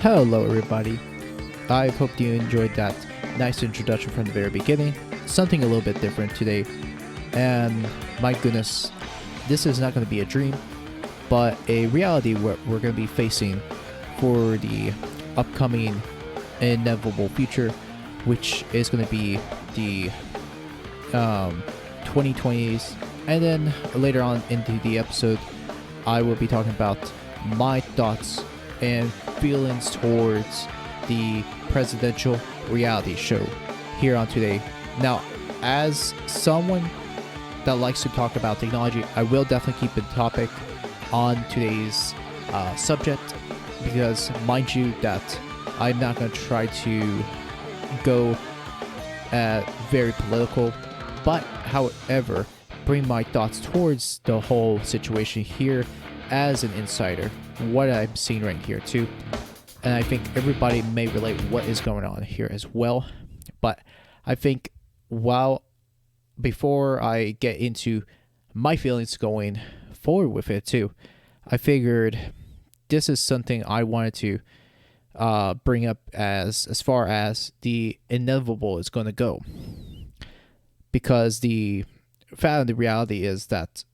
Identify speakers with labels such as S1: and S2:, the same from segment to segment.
S1: Hello, everybody. I hope you enjoyed that nice introduction from the very beginning. Something a little bit different today. And my goodness, this is not going to be a dream, but a reality we're going to be facing for the upcoming inevitable future, which is going to be the 2020s. And then later on into the episode, I will be talking about my thoughts and feelings towards the presidential reality show here on today. Now, as someone that likes to talk about technology, I will definitely keep the topic on today's subject, because mind you that I'm not going to try to go very political, but however, bring my thoughts towards the whole situation here as an insider, what I'm seeing right here too. And I think everybody may relate what is going on here as well. But I think before I get into my feelings going forward with it too, I figured this is something I wanted to bring up as far as the inevitable is going to go. Because the fact of the reality is that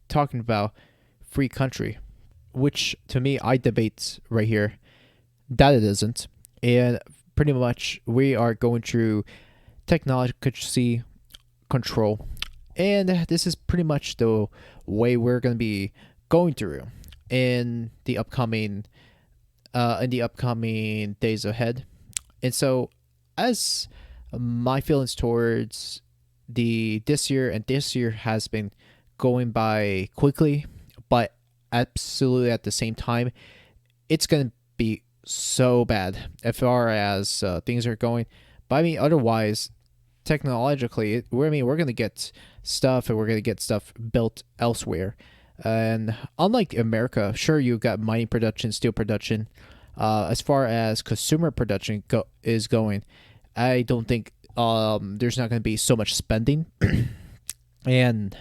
S1: talking about free country, which to me I debate right here that it isn't, and pretty much we are going through technology control, and this is pretty much the way we're going to be going through in the upcoming days ahead. And so as my feelings towards this year has been going by quickly, but absolutely at the same time, it's going to be so bad as far as things are going. But I mean, otherwise, technologically, we're going to get stuff, and we're going to get stuff built elsewhere. And unlike America, sure, you got mining production, steel production. As far as consumer production is going, I don't think there's not going to be so much spending. And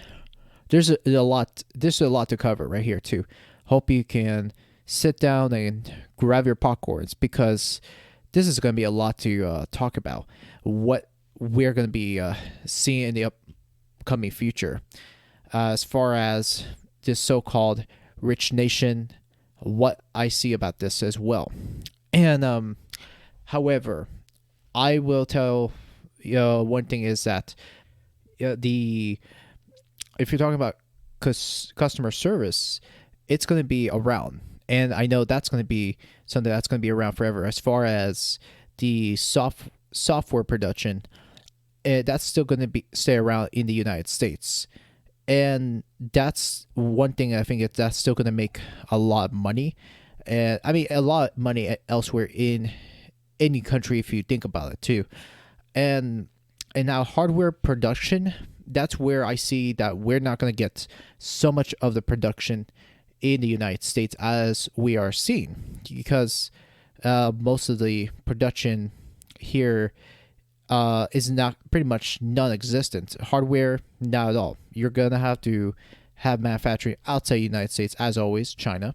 S1: there's a lot to cover right here too. Hope you can sit down and grab your popcorns, because this is going to be a lot to talk about. What we're going to be seeing in the upcoming future, as far as this so-called rich nation, what I see about this as well. And however, I will tell one thing is that if you're talking about customer service, it's going to be around. And I know that's going to be something that's going to be around forever. As far as the software production, that's still going to stay around in the United States. And that's one thing I think that's still going to make a lot of money. And I mean, a lot of money elsewhere in any country if you think about it too. And now hardware production, that's where I see that we're not going to get so much of the production in the United States as we are seeing, because most of the production here is not pretty much non-existent. Hardware, not at all. You're going to have manufacturing outside the United States, as always, China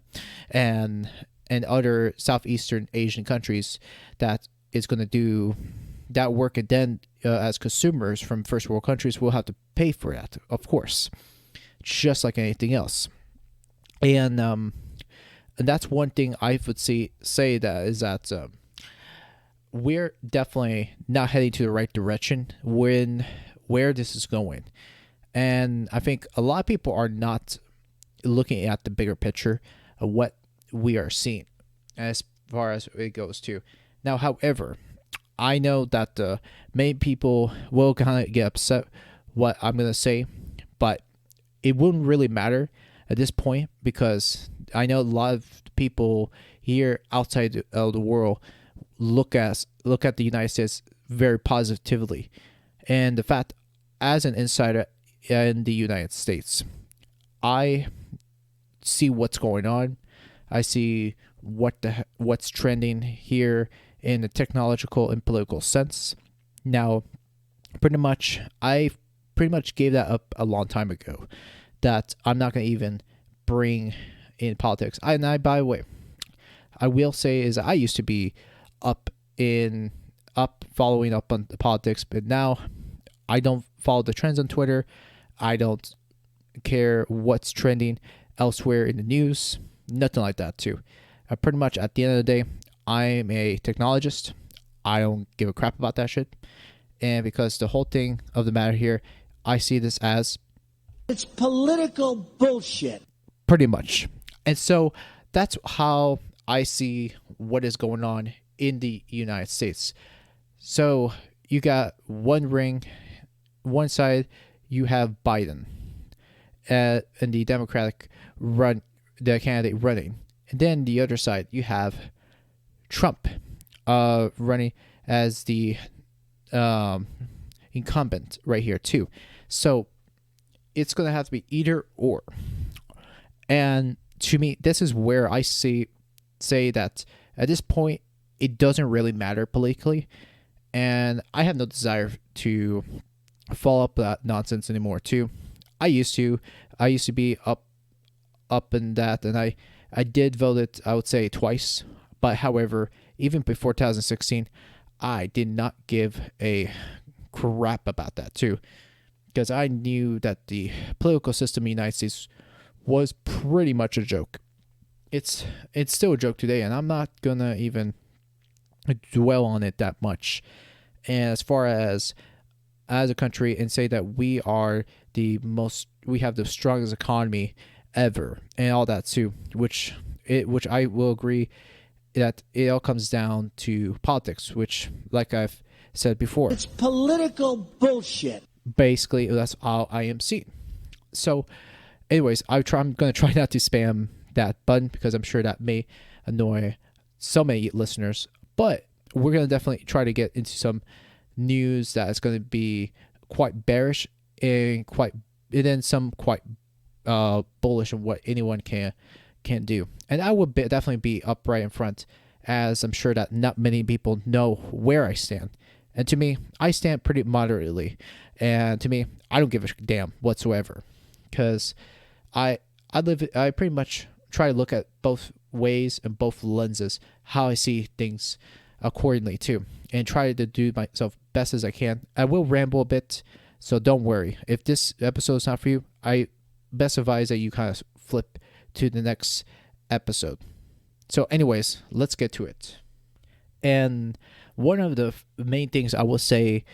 S1: and other Southeastern Asian countries that is going to do that work, and then as consumers from first world countries will have to pay for that, of course, just like anything else. And that's one thing I would say that is that we're definitely not heading to the right direction where this is going. And I think a lot of people are not looking at the bigger picture of what we are seeing as far as it goes too. Now, however, I know that many people will kind of get upset what I'm going to say, but it wouldn't really matter at this point, because I know a lot of people here outside of the world look at the United States very positively. And the fact, as an insider in the United States, I see what's going on. I see what's trending here in the technological and political sense. Now, I pretty much gave that up a long time ago, that I'm not going to even bring in politics. By the way, I will say is I used to be up in up following up on the politics, but now I don't follow the trends on Twitter. I don't care what's trending elsewhere in the news. Nothing like that too. Pretty much at the end of the day, I'm a technologist. I don't give a crap about that shit. And because the whole thing of the matter here, I see this as
S2: it's political bullshit.
S1: Pretty much. And so that's how I see what is going on in the United States. So you got one ring, one side you have Biden and the the candidate running. And then the other side you have Trump running as the incumbent right here too. So it's going to have to be either or. And to me, this is where I say that at this point, it doesn't really matter politically. And I have no desire to follow up that nonsense anymore too. I used to be up in that, and I did vote it, I would say, twice. But however, even before 2016, I did not give a crap about that too, because I knew that the political system in the United States was pretty much a joke. It's still a joke today, and I'm not gonna even dwell on it that much. And as far as a country, and say that we have the strongest economy ever, and all that too, which I will agree that it all comes down to politics, which, like I've said before,
S2: it's political bullshit.
S1: Basically, that's how I am seen. So, anyways, I'm going to try not to spam that button because I'm sure that may annoy so many listeners. But we're going to definitely try to get into some news that is going to be quite bearish and then some quite bullish on what anyone can do. And I would definitely be up right in front, as I'm sure that not many people know where I stand. And to me, I stand pretty moderately. And to me, I don't give a damn whatsoever, because I pretty much try to look at both ways and both lenses, how I see things accordingly too, and try to do myself best as I can. I will ramble a bit, so don't worry. If this episode is not for you, I best advise that you kind of flip to the next episode. So anyways, let's get to it. And one of the main things I will say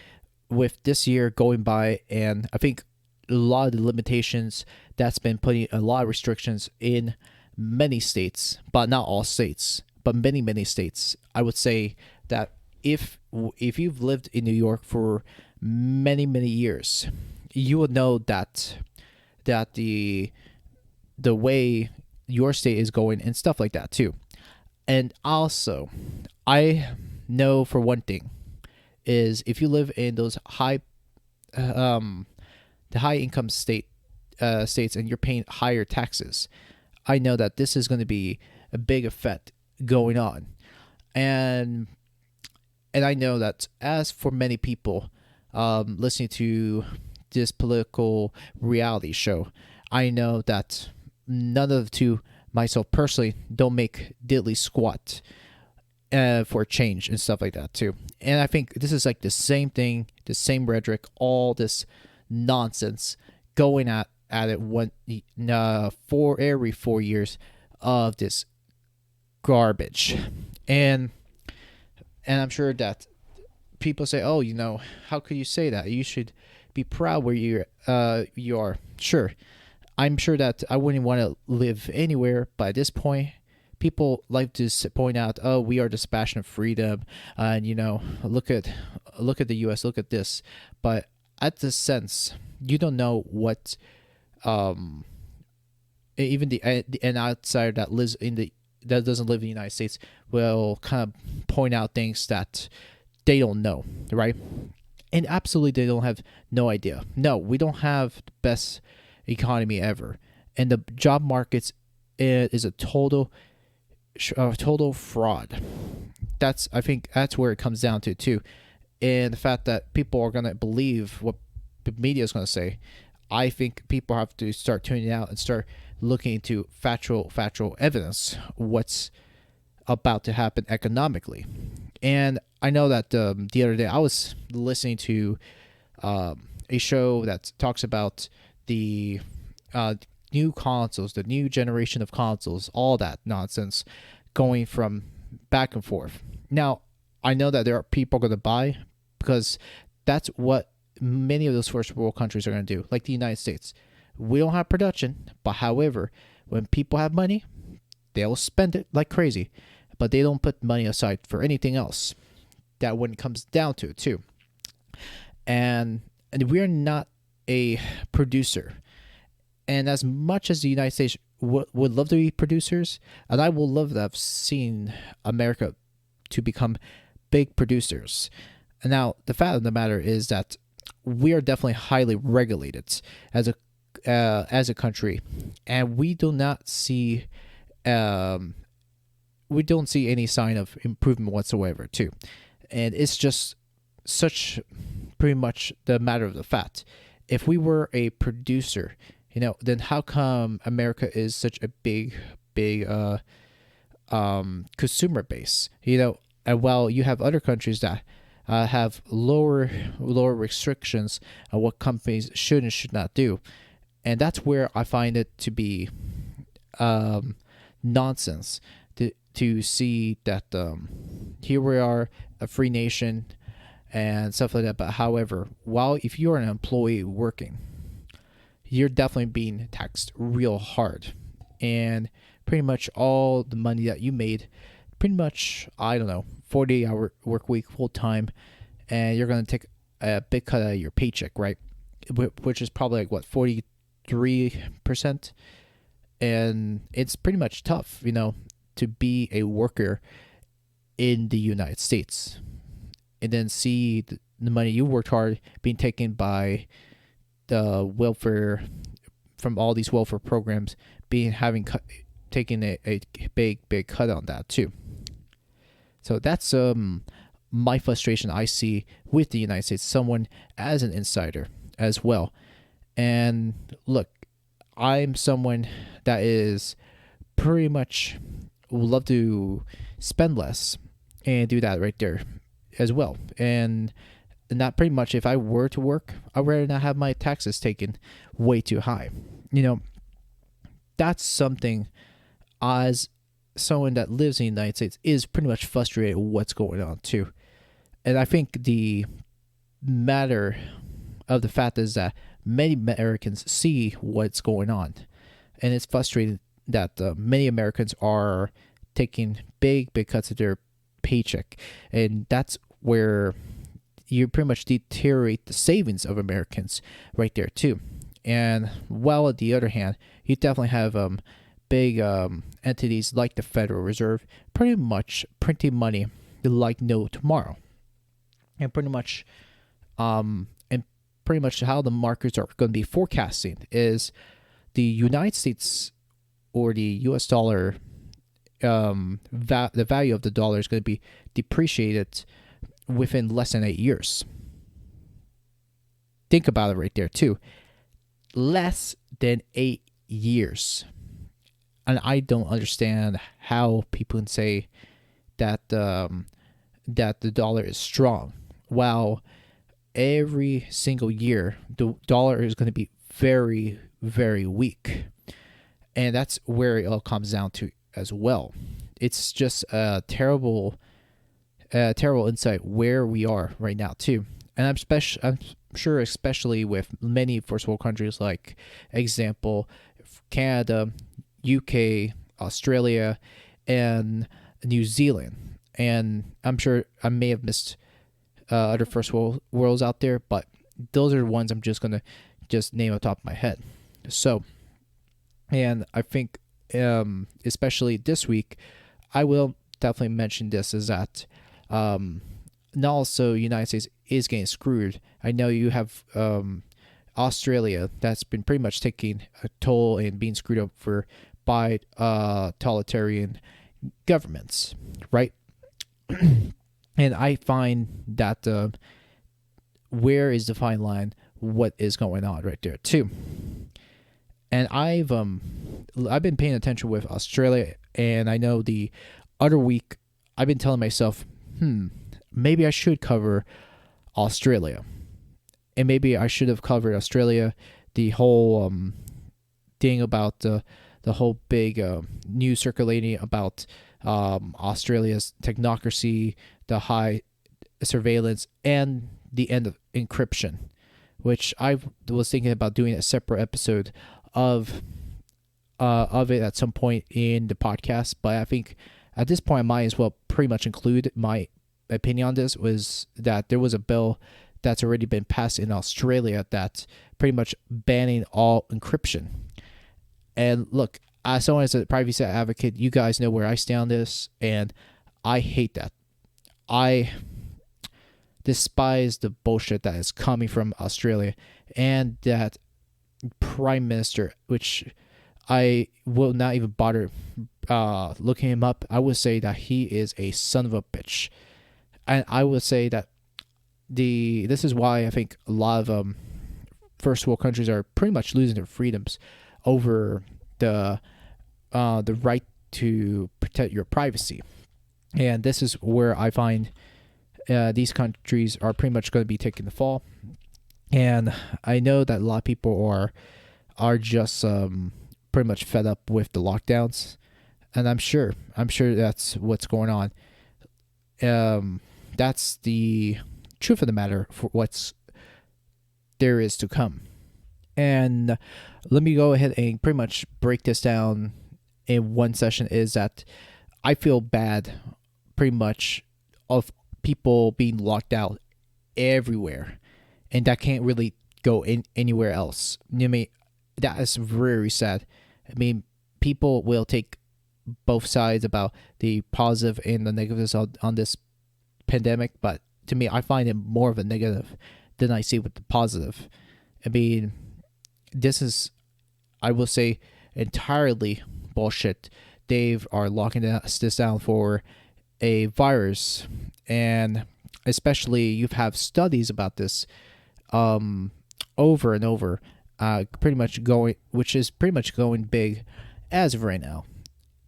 S1: with this year going by, and I think a lot of the limitations that's been putting a lot of restrictions in many states, but not all states, but many states. I would say that if you've lived in New York for many years, you would know that the way your state is going and stuff like that too. And also, I know for one thing is if you live in those the high income states and you're paying higher taxes, I know that this is going to be a big effect going on. And I know that as for many people listening to this political reality show, I know that none of the two, myself personally, don't make diddly squat for change and stuff like that too. And I think this is like the same thing, the same rhetoric, all this nonsense going at it for every 4 years of this garbage. And I'm sure that people say, oh, how could you say that? You should be proud where you are. Sure. I'm sure that I wouldn't want to live anywhere, but at this point, people like to point out, oh, we are the bastion of freedom, and look at the U.S., look at this. But at the sense, you don't know what even an outsider that doesn't live in the United States will kind of point out things that they don't know, right? And absolutely, they don't have no idea. No, we don't have the best economy ever, and the job markets is a total fraud. I think that's where it comes down to too, and the fact that people are gonna believe what the media is gonna say. I think people have to start tuning out and start looking into factual evidence. What's about to happen economically. And I know that the other day I was listening to a show that talks about the new consoles, the new generation of consoles, all that nonsense going from back and forth. Now, I know that there are people going to buy because that's what many of those first world countries are going to do, like the United States. We don't have production, but however, when people have money, they'll spend it like crazy, but they don't put money aside for anything else. That when it comes down to it, too. And we're not a producer. And as much as the United States would love to be producers, and I will love to have seen America to become big producers. And now, the fact of the matter is that we are definitely highly regulated as a country, and we do not see any sign of improvement whatsoever, too. And it's just such pretty much the matter of the fact. If we were a producer, then how come America is such a big consumer base? And while you have other countries that have lower restrictions on what companies should and should not do, and that's where I find it to be nonsense to see that here we are, a free nation and stuff like that. But however, if you're an employee working, you're definitely being taxed real hard, and pretty much all the money that you made, pretty much, I don't know, 40-hour work week full time, and you're going to take a big cut out of your paycheck, right? Which is probably like, what, 43%? And it's pretty much tough, to be a worker in the United States and then see the money you worked hard being taken by the welfare, from all these welfare programs, taking a big cut on that too. So that's my frustration I see with the United States, someone as an insider as well. And look, I'm someone that is pretty much would love to spend less and do that right there as well. And not pretty much, if I were to work, I'd rather not have my taxes taken way too high. That's something, as someone that lives in the United States, is pretty much frustrated with what's going on too. And I think the matter of the fact is that many Americans see what's going on, and it's frustrating that many Americans are taking big cuts of their paycheck, and that's where you pretty much deteriorate the savings of Americans right there too. And while on the other hand, you definitely have big entities like the Federal Reserve pretty much printing money like no tomorrow, and pretty much how the markets are going to be forecasting is the United States, or the U.S. dollar, the value of the dollar is going to be depreciated within less than 8 years. Think about it right there too. Less than 8 years. And I don't understand how people can say that that the dollar is strong, while every single year the dollar is going to be very, very weak. And that's where it all comes down to as well. It's just a terrible insight where we are right now too. And I'm sure, especially with many first world countries, like example, Canada, UK, Australia, and New Zealand. And I'm sure I may have missed other first worlds out there, but those are the ones I'm just gonna name off the top of my head. So, and I think especially this week, I will definitely mention this, is that not also United States is getting screwed. I know you have Australia that's been pretty much taking a toll and being screwed up by totalitarian governments, right? And I find that where is the fine line? What is going on right there too? And I've been paying attention with Australia, and I know the other week, I've been telling myself, maybe I should cover Australia, and maybe I should have covered Australia, the whole thing about the whole big news circulating about Australia's technocracy, the high surveillance, and the end of encryption, which I was thinking about doing a separate episode of it at some point in the podcast. But I think at this point, I might as well pretty much include my opinion on this. Was that there was a bill that's already been passed in Australia that's pretty much banning all encryption. And look, as someone as a privacy advocate, you guys know where I stand on this, and I hate that. I despise the bullshit that is coming from Australia, and that prime minister, which I will not even bother looking him up. I would say that he is a son of a bitch, and I would say that this is why I think a lot of first world countries are pretty much losing their freedoms over the right to protect your privacy. And this is where I find these countries are pretty much going to be taking the fall. And I know that a lot of people are just pretty much fed up with the lockdowns, and I'm sure that's what's going on. That's the truth of the matter for what's there is to come. And let me go ahead and pretty much break this down in one session. Is that I feel bad pretty much of people being locked out everywhere, and that can't really go in anywhere else. I mean, that is very sad. I mean, people will take both sides about the positive and the negatives on this pandemic, but to me, I find it more of a negative than I see with the positive. I mean, this is, I will say, entirely bullshit. They are locking this down for a virus, and especially you have studies about this over and over, which is pretty much going big as of right now,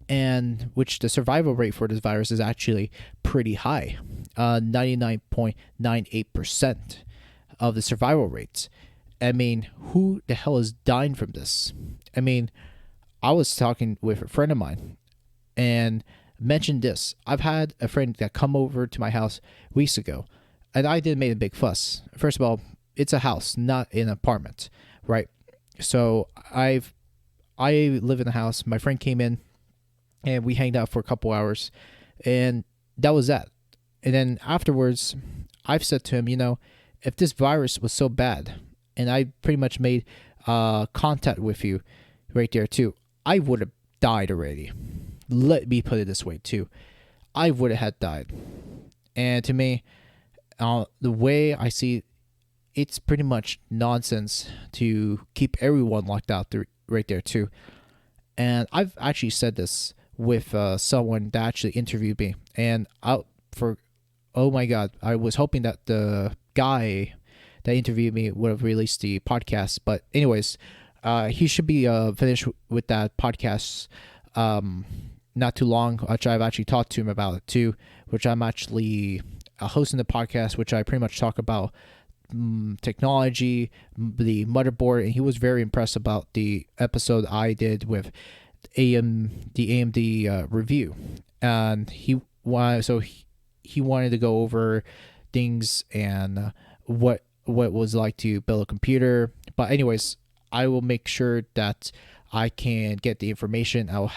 S1: and which the survival rate for this virus is actually pretty high, 99.98% of the survival rates. I mean, who the hell is dying from this? I mean, I was talking with a friend of mine and mentioned this. I've had a friend that come over to my house weeks ago, and I didn't make a big fuss. First of all, it's a house, not an apartment, right? So I live in a house. My friend came in, and we hanged out for a couple hours, and that was that. And then afterwards, I've said to him, if this virus was so bad, and I pretty much made contact with you right there too, I would have died already. Let me put it this way too. I would have had died. And to me, the way I see it, it's pretty much nonsense to keep everyone locked out right there too. And I've actually said this with someone that actually interviewed me, and oh my god, I was hoping that the guy that interviewed me would have released the podcast. But anyways, he should be finished with that podcast not too long, which I've actually talked to him about it too, which I'm actually hosting the podcast, which I pretty much talk about technology, the motherboard, and he was very impressed about the episode I did with the AMD review, and he wanted to go over things and what it was like to build a computer. But anyways, I will make sure that I can get the information. I'll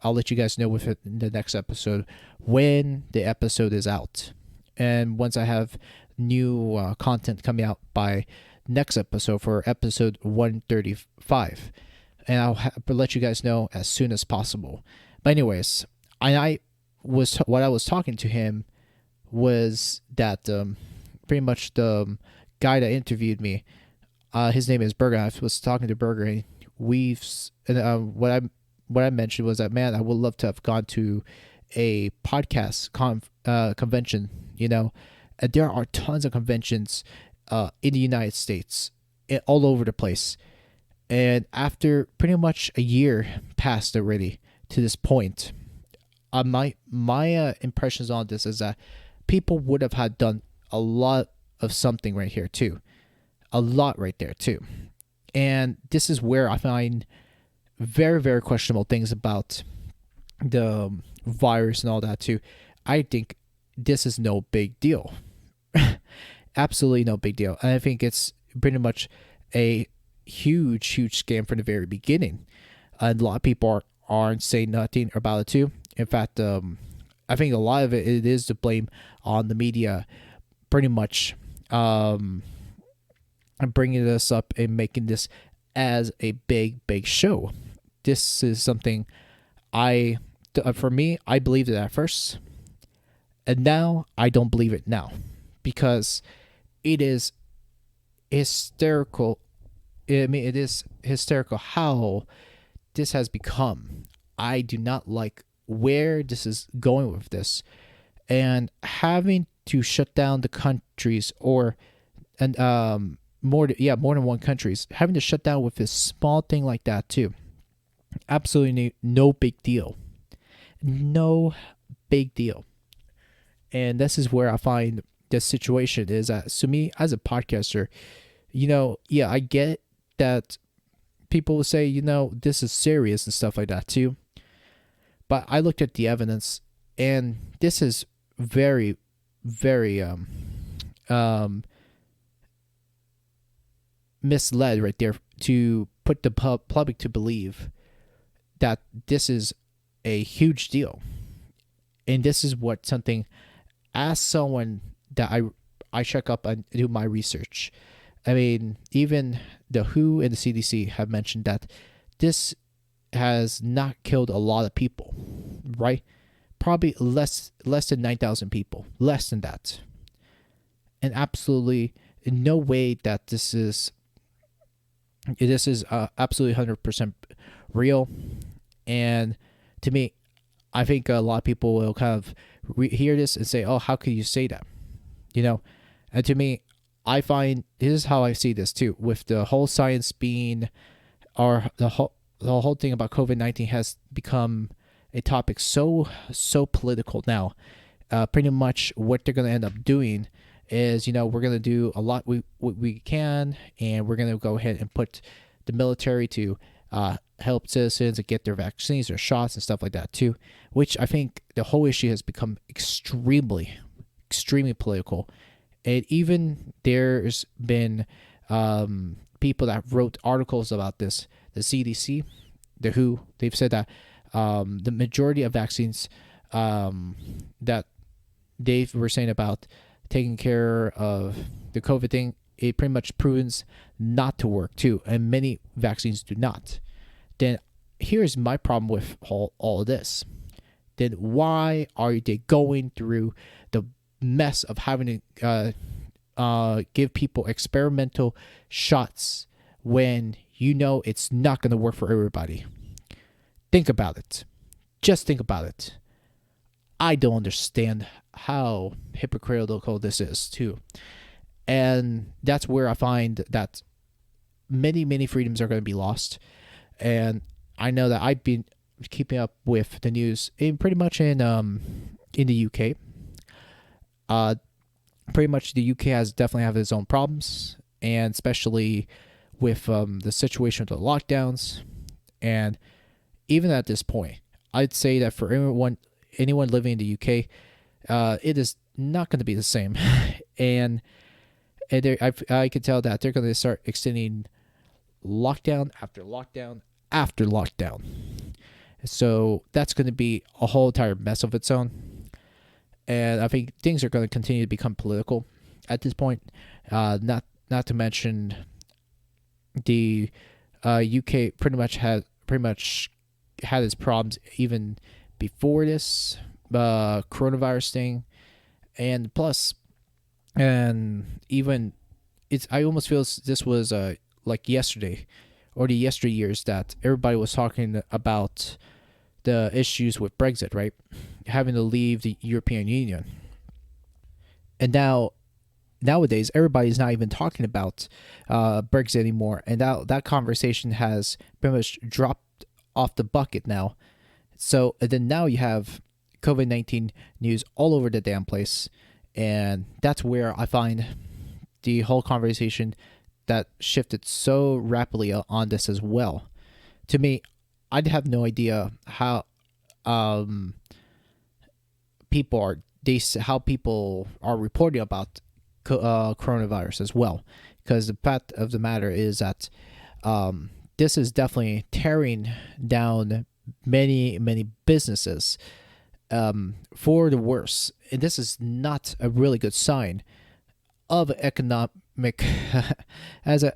S1: let you guys know with it in the next episode when the episode is out, and once I have new content coming out by next episode for episode 135, and I'll let you guys know as soon as possible. But anyways, what I was talking to him was that pretty much the guy that interviewed me, his name is Berger. I was talking to Berger, and what I mentioned was that, man, I would love to have gone to a podcast convention. And there are tons of conventions in the United States, all over the place. And after pretty much a year passed already to this point, my impressions on this is that people would have had done a lot of something right here too, a lot right there too, and this is where I find very very questionable things about the virus and all that too. I think this is no big deal, absolutely no big deal, and I think it's pretty much a huge scam from the very beginning, and a lot of people aren't saying nothing about it too. In fact, I think a lot of it is to blame on the media, pretty much bringing this up and making this as a big show. This is something for me, I believed it at first, and now I don't believe it now, because it is hysterical. I mean, it is hysterical how this has become. I do not like where this is going with this, and having to shut down the countries, and more than one countries, having to shut down with this small thing like that too. Absolutely no big deal, no big deal. And this is where I find the situation is that, to me as a podcaster, yeah, I get that people will say, this is serious and stuff like that too. But I looked at the evidence, and this is very, very misled right there to put the public to believe that this is a huge deal. And this is what something, as someone that I check up and do my research. I mean, even the WHO and the CDC have mentioned that this has not killed a lot of people, right? Probably less than 9,000 people, less than that. And absolutely in no way that this is absolutely 100% real. And to me, I think a lot of people will kind of hear this and say, "Oh, how could you say that?" And to me, I find this is how I see this too, with the whole science being, or the whole thing about COVID-19 has become a topic so political now. Pretty much what they're going to end up doing is, we're going to do a lot we can, and we're going to go ahead and put the military to help citizens and get their vaccines or shots and stuff like that too, which I think the whole issue has become extremely political. And even there's been people that wrote articles about this, the CDC, the WHO, they've said that the majority of vaccines that they were saying about taking care of the COVID thing, it pretty much proves not to work too, and many vaccines do not. Then here's my problem with all of this. Then why are they going through the mess of having to give people experimental shots when it's not going to work for everybody? Think about it. Just think about it. I don't understand how hypocritical this is too. And that's where I find that many freedoms are going to be lost. And I know that I've been keeping up with the news pretty much in the UK. Pretty much the UK has definitely have its own problems, and especially with the situation with the lockdowns. And even at this point, I'd say that for anyone living in the UK, it is not going to be the same. and I could tell that they're going to start extending lockdown after lockdown after lockdown. So that's going to be a whole entire mess of its own. And I think things are going to continue to become political at this point. Not to mention the UK pretty much had its problems even before this coronavirus thing, and plus, and even I almost feel this was like yesterday or the yesteryears that everybody was talking about the issues with Brexit, right? Having to leave the European Union. And nowadays, everybody's not even talking about Brexit anymore. And that conversation has pretty much dropped off the bucket now. So and then now you have COVID-19 news all over the damn place. And that's where I find the whole conversation that shifted so rapidly on this as well. To me, I'd have no idea how um, how people are reporting about coronavirus as well, because the fact of the matter is that this is definitely tearing down many businesses for the worse, and this is not a really good sign of economic as a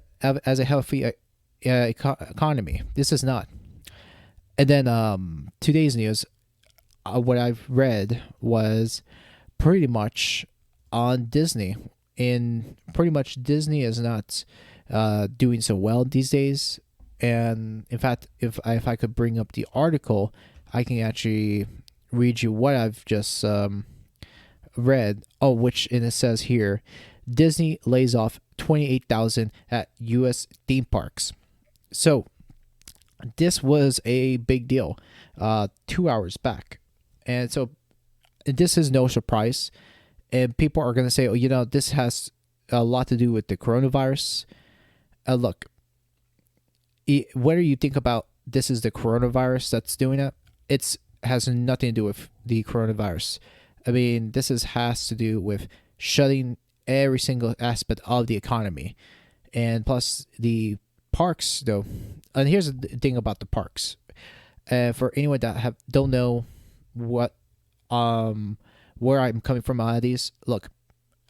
S1: healthy economy. This is not. And then today's news, what I've read was pretty much on Disney. And pretty much Disney is not doing so well these days. And in fact, if I could bring up the article, I can actually read you what I've just read. Oh, which and it says here, Disney lays off 28,000 at U.S. theme parks. So this was a big deal 2 hours back. And so this is no surprise. And people are going to say, oh, this has a lot to do with the coronavirus. Look, whether you think about this is the coronavirus that's doing it, it has nothing to do with the coronavirus. I mean, has to do with shutting every single aspect of the economy. And plus the parks, though. And here's the thing about the parks. For anyone that don't know what where I'm coming from out of these, look,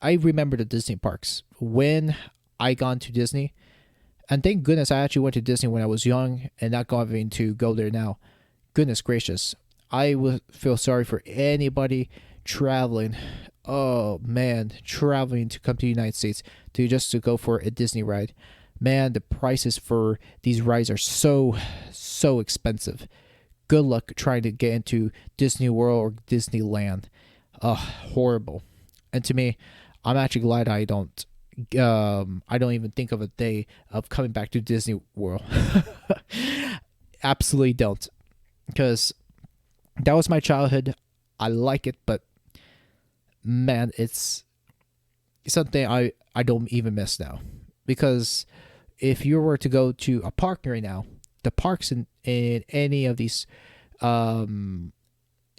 S1: I remember the Disney parks when I gone to Disney, and thank goodness I actually went to Disney when I was young and not going to go there now. Goodness gracious, I would feel sorry for anybody traveling. Oh man, traveling to come to the United States to go for a Disney ride. Man, the prices for these rides are so expensive. Good luck trying to get into Disney World or Disneyland. Horrible. And to me, I'm actually glad I don't even think of a day of coming back to Disney World. Absolutely don't. Because that was my childhood. I like it, but man, it's something I don't even miss now. Because if you were to go to a park right now, the parks in any of these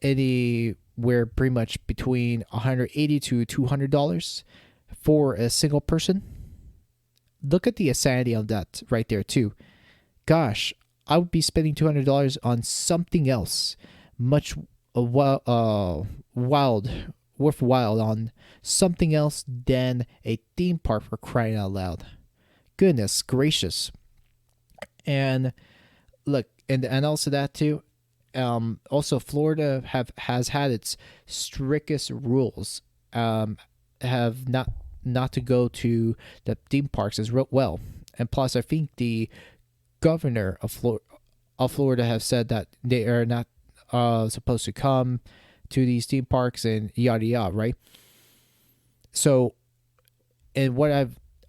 S1: anywhere pretty much between $180 to $200 for a single person. Look at the insanity on that right there too. Gosh, I would be spending $200 on something else much worthwhile on something else than a theme park, for crying out loud. Goodness gracious. And look, and also that too. Also, Florida has had its strictest rules. Have not to go to the theme parks as well. And plus, I think the governor of Florida have said that they are not supposed to come to these theme parks and yada yada, right? So, and what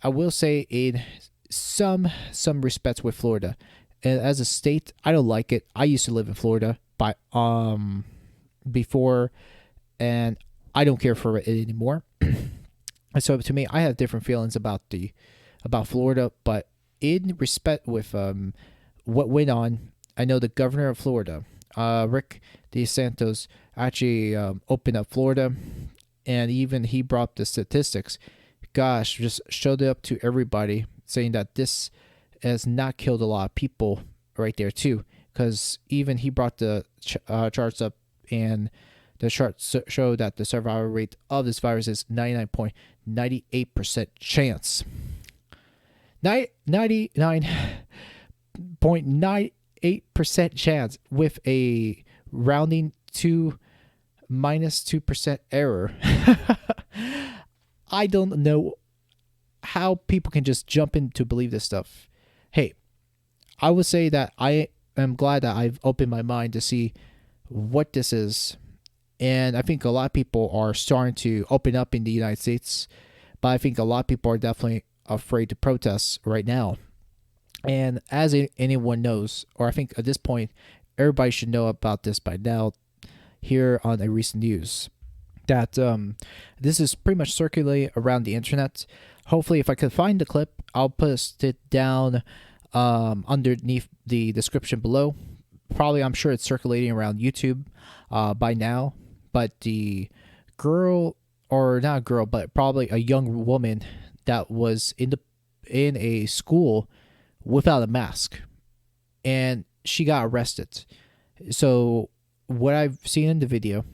S1: I will say in some respects with Florida, and as a state, I don't like it. I used to live in Florida before, and I don't care for it anymore. And so to me, I have different feelings about Florida, but in respect with what went on, I know the governor of Florida, Rick DeSantis, actually opened up Florida, and even he brought the statistics. Gosh, just showed it up to everybody, saying that this has not killed a lot of people right there too, because even he brought the charts up, and the charts show that the survival rate of this virus is 99.98% chance. 99.98% chance with a rounding to -2% error. I don't know how people can just jump in to believe this stuff. Hey, I would say that I am glad that I've opened my mind to see what this is. And I think a lot of people are starting to open up in the United States. But I think a lot of people are definitely afraid to protest right now. And as anyone knows, or I think at this point, everybody should know about this by now. here on a recent news that this is pretty much circulating around the internet. Hopefully, if I could find the clip, I'll post it down underneath the description below. Probably, I'm sure it's circulating around YouTube by now. But the girl, or not a girl, but probably a young woman that was in a school without a mask, and she got arrested. So what I've seen in the video,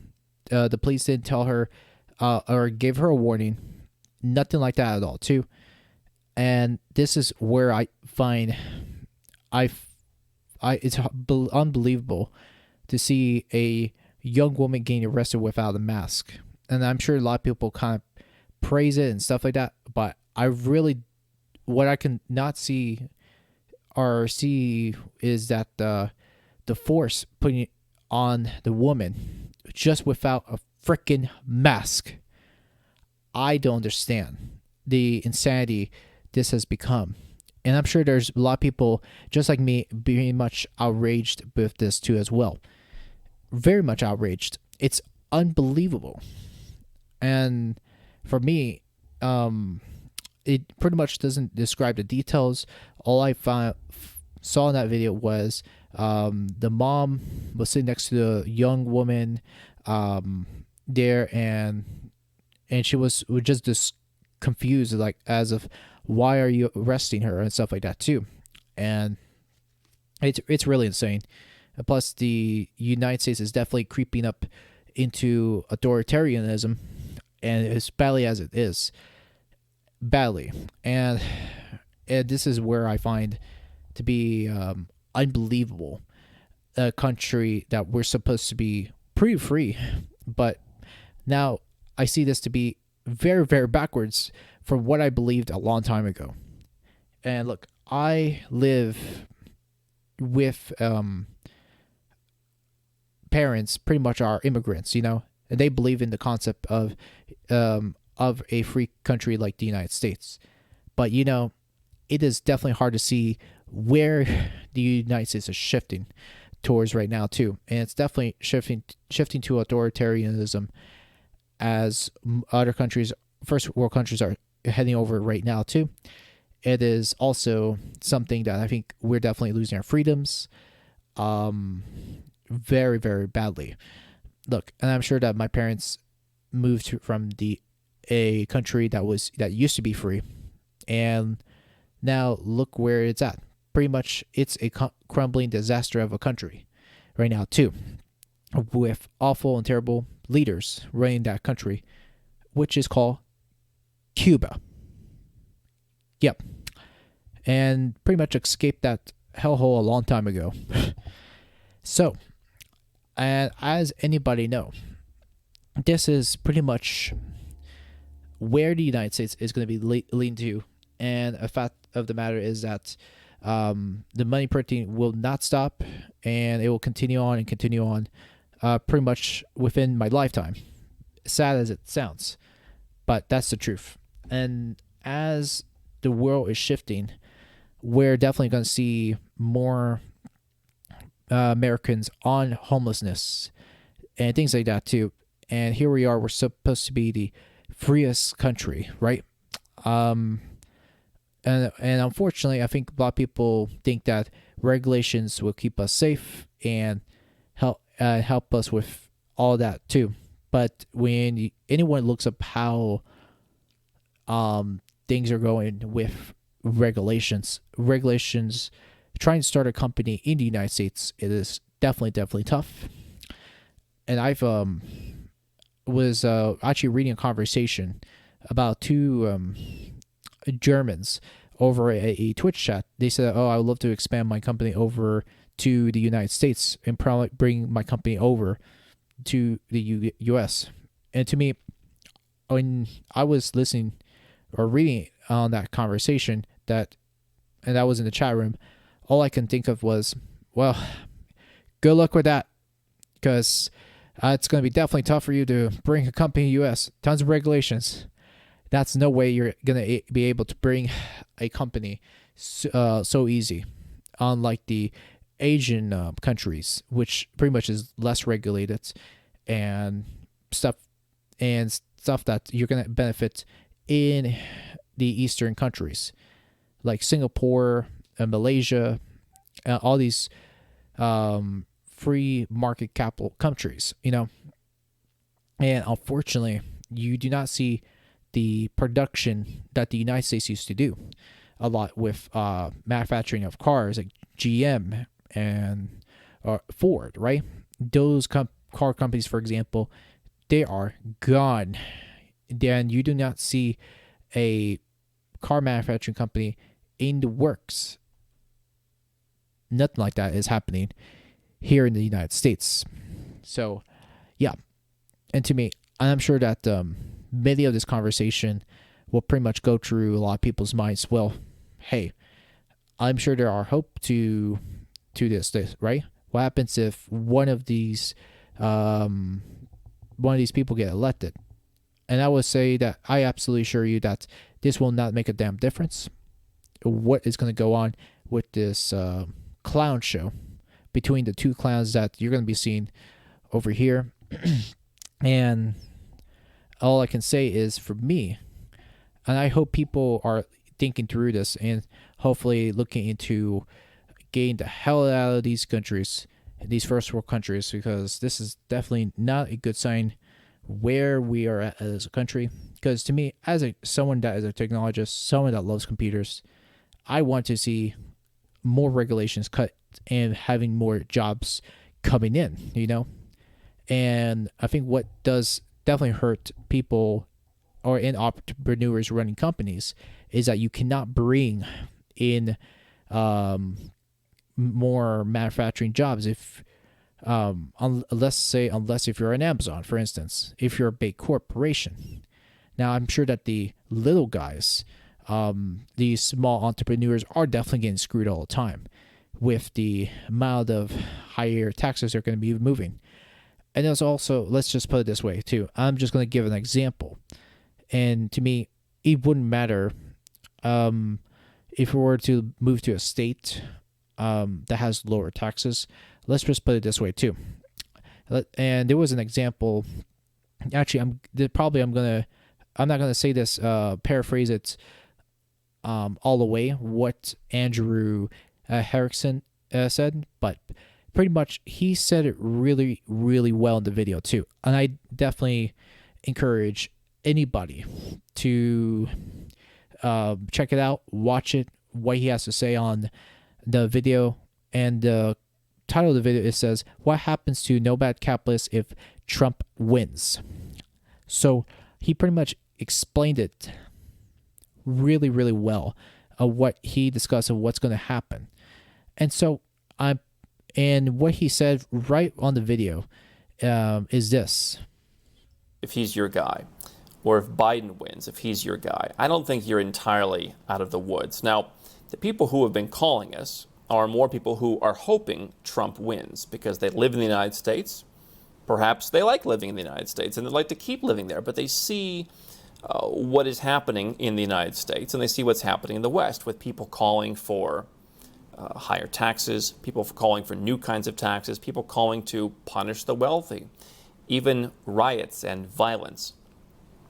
S1: the police didn't tell her or give her a warning, nothing like that at all, too. And this is where I find it's unbelievable to see a young woman getting arrested without a mask. And I'm sure a lot of people kind of praise it and stuff like that, but I really, what I can not see or see is that the force putting it on the woman just without a freaking mask. I don't understand the insanity this has become. And I'm sure there's a lot of people just like me being much outraged with this too as well. Very much outraged. It's unbelievable. And for me, it pretty much doesn't describe the details. All I saw in that video was the mom was sitting next to the young woman there, and she was just confused, like as of why are you arresting her and stuff like that too. And it's really insane. Plus, the United States is definitely creeping up into authoritarianism, and as badly as it is, badly. And this is where I find to be unbelievable. A country that we're supposed to be pretty free, but now I see this to be very, very backwards from what I believed a long time ago. And look, I live with parents pretty much are immigrants, and they believe in the concept of a free country like the United States. But it is definitely hard to see where the United States is shifting towards right now too, and it's definitely shifting to authoritarianism as other countries, first world countries, are heading over right now too. It is also something that I think we're definitely losing our freedoms very, very badly. Look, and I'm sure that my parents moved from a country that used to be free, and now look where it's at. Pretty much, it's a crumbling disaster of a country right now too, with awful and terrible leaders running that country, which is called Cuba. Yep. And pretty much escaped that hellhole a long time ago. So, and as anybody know, this is pretty much where the United States is going to be leading to. And a fact of the matter is that the money printing will not stop, and it will continue on and continue on pretty much within my lifetime. Sad as it sounds, but that's the truth. And as the world is shifting, we're definitely going to see more Americans on homelessness and things like that too. And here we are, we're supposed to be the freest country, right? And unfortunately, I think a lot of people think that regulations will keep us safe and help us with all that too. But when anyone looks up how things are going with regulations trying to start a company in the United States, it is definitely tough. And I've was actually reading a conversation about two Germans over a Twitch chat. They said, "Oh, I would love to expand my company over to the United States and probably bring my company over to the U.S." And to me, when I was listening or reading on that conversation, and that was in the chat room, all I can think of was, well, good luck with that, because it's going to be definitely tough for you to bring a company in the U.S. Tons of regulations. That's no way you're going to be able to bring a company so easy, unlike the Asian countries, which pretty much is less regulated. and stuff stuff that you're going to benefit in the Eastern countries like Singapore and Malaysia, all these free market capital countries, And unfortunately, you do not see the production that the United States used to do a lot with manufacturing of cars like GM and Ford, right? Those car companies, for example, they are gone. Then you do not see a car manufacturing company in the works. Nothing like that is happening here in the United States. So, yeah. And to me, I'm sure that many of this conversation will pretty much go through a lot of people's minds. Well, hey, I'm sure there are hope to this, right? What happens if one of these people get elected? And I would say that I absolutely assure you that this will not make a damn difference. What is going to go on with this clown show between the two clowns that you're going to be seeing over here? And all I can say is, for me, and I hope people are thinking through this and hopefully looking into getting the hell out of these countries, these first world countries, because this is definitely not a good sign where we are at as a country. Because to me, as someone that is a technologist, someone that loves computers, I want to see more regulations cut and having more jobs coming in, And I think what does definitely hurt people or in entrepreneurs running companies is that you cannot bring in more manufacturing jobs unless if you're an Amazon, for instance, if you're a big corporation. Now, I'm sure that the little guys, these small entrepreneurs, are definitely getting screwed all the time with the amount of higher taxes they're going to be moving. And there's also, let's just put it this way too. I'm just going to give an example. And to me, it wouldn't matter if we were to move to a state that has lower taxes. Let's just put it this way too. And there was an example. Actually, I'm not gonna say this. Paraphrase it all the way. What Andrew Harrison said, but pretty much he said it really, really well in the video too. And I definitely encourage anybody to check it out, watch it, what he has to say on the video. And the title of the video, it says, "What happens to Nomad capitalists if Trump wins?" So he pretty much explained it really, really well, what he discussed of what's going to happen. And so and what he said right on the video is this.
S3: If he's your guy, or if Biden wins, if he's your guy, I don't think you're entirely out of the woods. Now, the people who have been calling us are more people who are hoping Trump wins because they live in the United States. Perhaps they like living in the United States and they'd like to keep living there, but they see what is happening in the United States and they see what's happening in the West with people calling for higher taxes, people calling for new kinds of taxes, people calling to punish the wealthy, even riots and violence.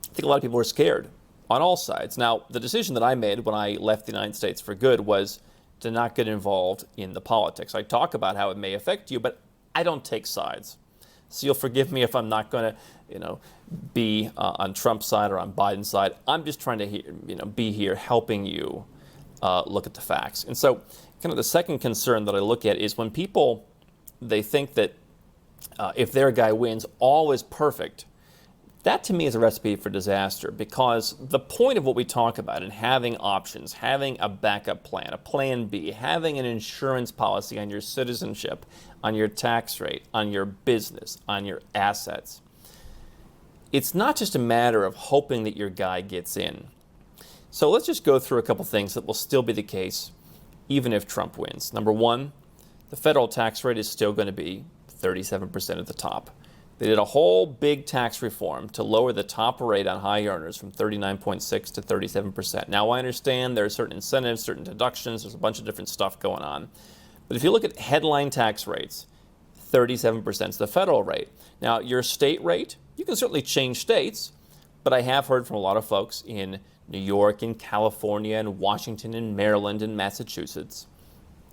S3: I think a lot of people are scared on all sides. Now, the decision that I made when I left the United States for good was to not get involved in the politics. I talk about how it may affect you, but I don't take sides. So you'll forgive me if I'm not going to, be on Trump's side or on Biden's side. I'm just trying to, be here helping you look at the facts. And so, kind of the second concern that I look at is when people they think that if their guy wins, all is perfect. That to me is a recipe for disaster, because the point of what we talk about in having options, having a backup plan, a plan B, having an insurance policy on your citizenship, on your tax rate, on your business, on your assets, it's not just a matter of hoping that your guy gets in. So let's just go through a couple things that will still be the case even if Trump wins. Number one, the federal tax rate is still going to be 37% at the top. They did a whole big tax reform to lower the top rate on high earners from 39.6 to 37%. Now, I understand there are certain incentives, certain deductions, there's a bunch of different stuff going on. But if you look at headline tax rates, 37% is the federal rate. Now, your state rate, you can certainly change states, but I have heard from a lot of folks in New York and California and Washington and Maryland and Massachusetts,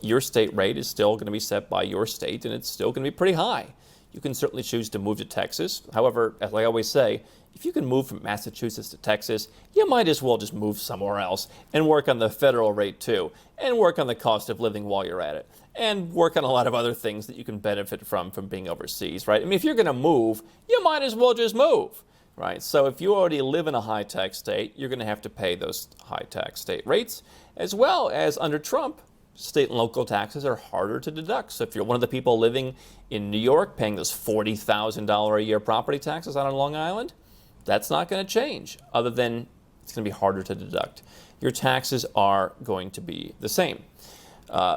S3: your state rate is still going to be set by your state, and it's still going to be pretty high. You can certainly choose to move to Texas. However, as I always say, if you can move from Massachusetts to Texas, you might as well just move somewhere else and work on the federal rate too, and work on the cost of living while you're at it, and work on a lot of other things that you can benefit from being overseas, right? I mean, if you're going to move, you might as well just move, right? So if you already live in a high-tax state, you're going to have to pay those high-tax state rates, as well as under Trump, state and local taxes are harder to deduct. So if you're one of the people living in New York paying those $40,000 a year property taxes out on Long Island, that's not going to change, other than it's going to be harder to deduct. Your taxes are going to be the same.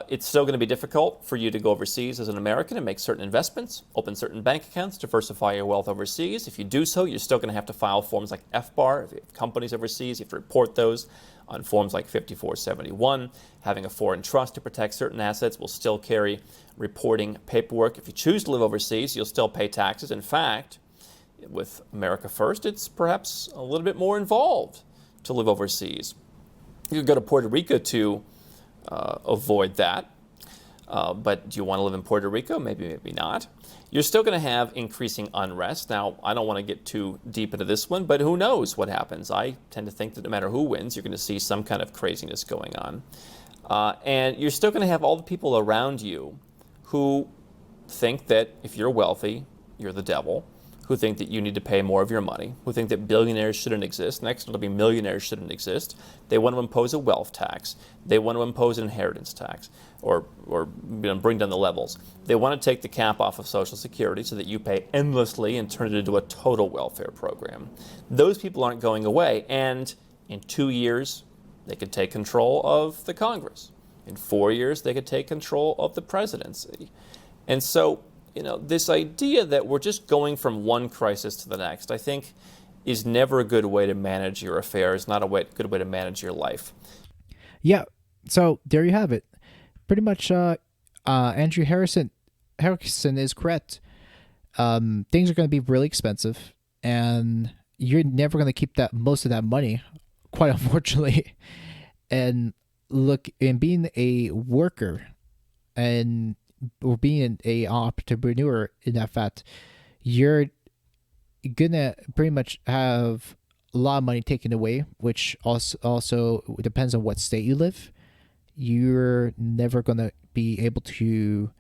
S3: It's still going to be difficult for you to go overseas as an American and make certain investments, open certain bank accounts, diversify your wealth overseas. If you do so, you're still going to have to file forms like FBAR. If you have companies overseas, you have to report those on forms like 5471. Having a foreign trust to protect certain assets will still carry reporting paperwork. If you choose to live overseas, you'll still pay taxes. In fact, with America First, it's perhaps a little bit more involved to live overseas. You could go to Puerto Rico to avoid that. But do you want to live in Puerto Rico? Maybe, maybe not. You're still going to have increasing unrest. Now, I don't want to get too deep into this one, but who knows what happens? I tend to think that no matter who wins, you're going to see some kind of craziness going on. And you're still going to have all the people around you who think that if you're wealthy, you're the devil, who think that you need to pay more of your money, who think that billionaires shouldn't exist. Next, it'll be millionaires shouldn't exist. They want to impose a wealth tax. They want to impose an inheritance tax, or bring down the levels. They want to take the cap off of Social Security so that you pay endlessly and turn it into a total welfare program. Those people aren't going away, and in 2 years, they could take control of the Congress. In 4 years, they could take control of the presidency. And so, this idea that we're just going from one crisis to the next, I think, is never a good way to manage your affairs, not a good way to manage your life.
S1: Yeah, so there you have it. Pretty much, Andrew Harrison is correct. Things are going to be really expensive, and you're never going to keep most of that money, quite unfortunately. And look, in being a worker or being an entrepreneur, in that fact, you're gonna pretty much have a lot of money taken away, which also depends on what state you live. You're never gonna be able to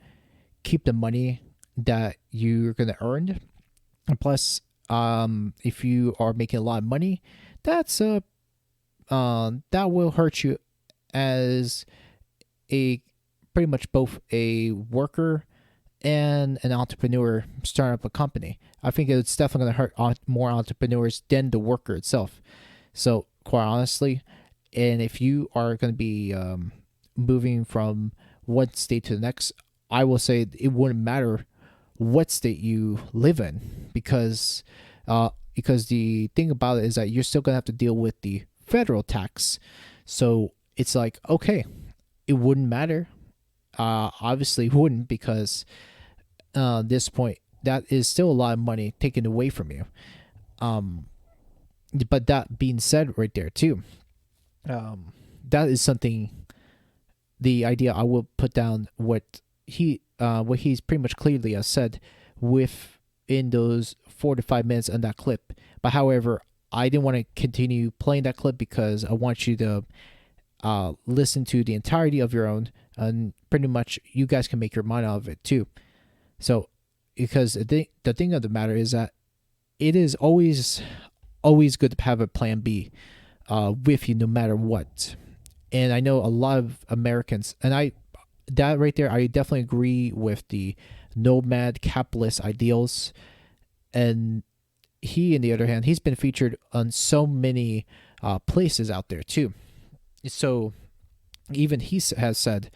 S1: keep the money that you're gonna earn. And plus, if you are making a lot of money, that will hurt you as a pretty much both a worker and an entrepreneur starting up a company. I think it's definitely going to hurt more entrepreneurs than the worker itself. So quite honestly, and if you are going to be moving from one state to the next, I will say it wouldn't matter what state you live in, because the thing about it is that you're still going to have to deal with the federal tax. So it's like, okay, it wouldn't matter. Obviously wouldn't, because at this point that is still a lot of money taken away from you. But that being said right there too, that is something, the idea I will put down what he's pretty much clearly has said within those 4 to 5 minutes in that clip. But however, I didn't want to continue playing that clip because I want you to listen to the entirety of your own, and pretty much you guys can make your mind out of it too. So, because the thing of the matter is that it is always good to have a plan B with you no matter what. And I know a lot of Americans, and that right there, I definitely agree with the Nomad capitalist ideals. And he, on the other hand, he's been featured on so many places out there too. So even he has said